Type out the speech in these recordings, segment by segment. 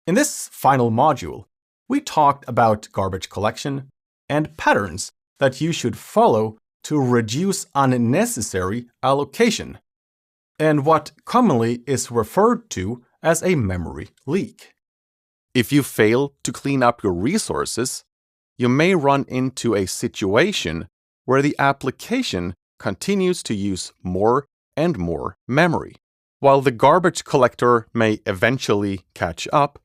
In this final module, we talked about garbage collection and patterns that you should follow to reduce unnecessary allocation, and what commonly is referred to as a memory leak. If you fail to clean up your resources, you may run into a situation where the application continues to use more and more memory. While the garbage collector may eventually catch up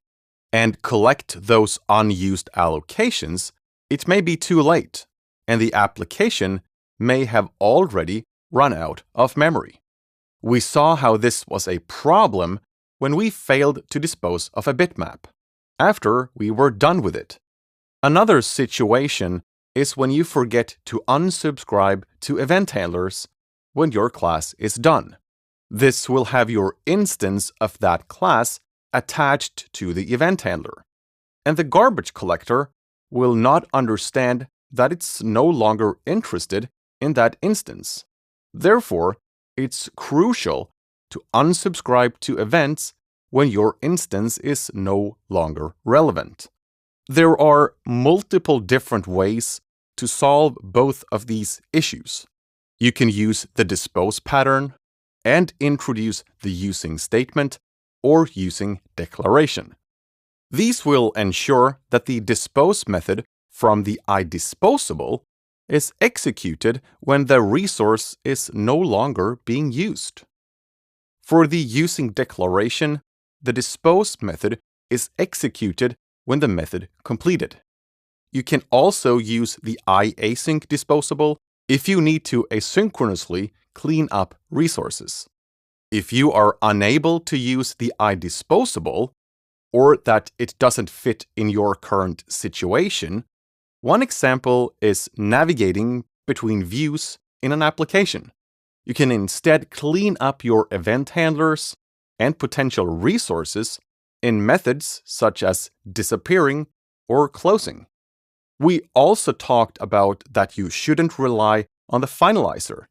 and collect those unused allocations, it may be too late, and the application may have already run out of memory. We saw how this was a problem when we failed to dispose of a bitmap after we were done with it. Another situation is when you forget to unsubscribe to event handlers when your class is done. This will have your instance of that class attached to the event handler, and the garbage collector will not understand that it's no longer interested in that instance. Therefore, it's crucial to unsubscribe to events when your instance is no longer relevant. There are multiple different ways to solve both of these issues. You can use the dispose pattern and introduce the using statement or using declaration. These will ensure that the dispose method from the iDisposable is executed when the resource is no longer being used. For the using declaration, the dispose method is executed when the method completed. You can also use the iAsync disposable if you need to asynchronously clean up resources. If you are unable to use the iDisposable, or that it doesn't fit in your current situation, one example is navigating between views in an application. You can instead clean up your event handlers and potential resources in methods such as disappearing or closing. We also talked about that you shouldn't rely on the finalizer,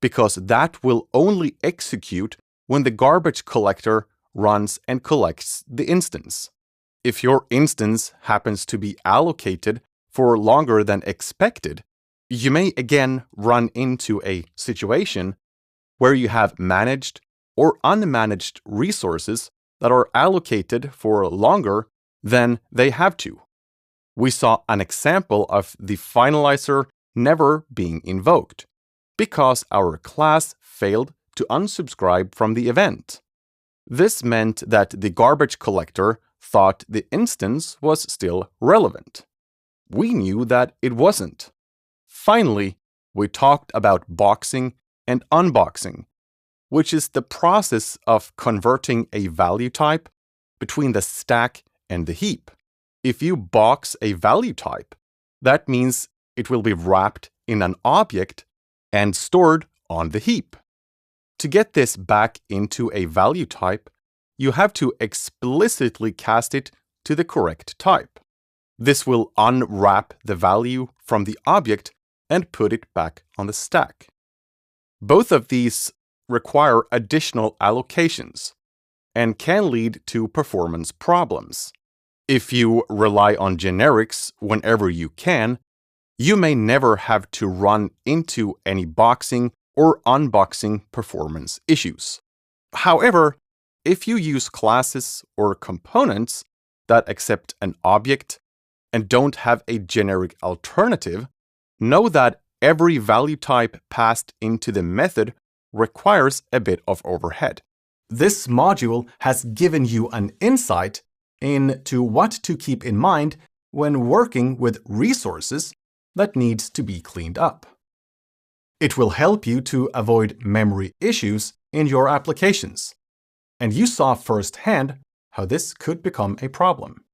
because that will only execute when the garbage collector runs and collects the instance. If your instance happens to be allocated for longer than expected, you may again run into a situation where you have managed or unmanaged resources that are allocated for longer than they have to. We saw an example of the finalizer never being invoked because our class failed to unsubscribe from the event. This meant that the garbage collector thought the instance was still relevant. We knew that it wasn't. Finally, we talked about boxing and unboxing, which is the process of converting a value type between the stack and the heap. If you box a value type, that means it will be wrapped in an object and stored on the heap. To get this back into a value type, you have to explicitly cast it to the correct type. This will unwrap the value from the object and put it back on the stack. Both of these require additional allocations and can lead to performance problems. If you rely on generics whenever you can, you may never have to run into any boxing or unboxing performance issues. However, if you use classes or components that accept an object and don't have a generic alternative, know that every value type passed into the method requires a bit of overhead. This module has given you an insight into what to keep in mind when working with resources that needs to be cleaned up. It will help you to avoid memory issues in your applications, and you saw firsthand how this could become a problem.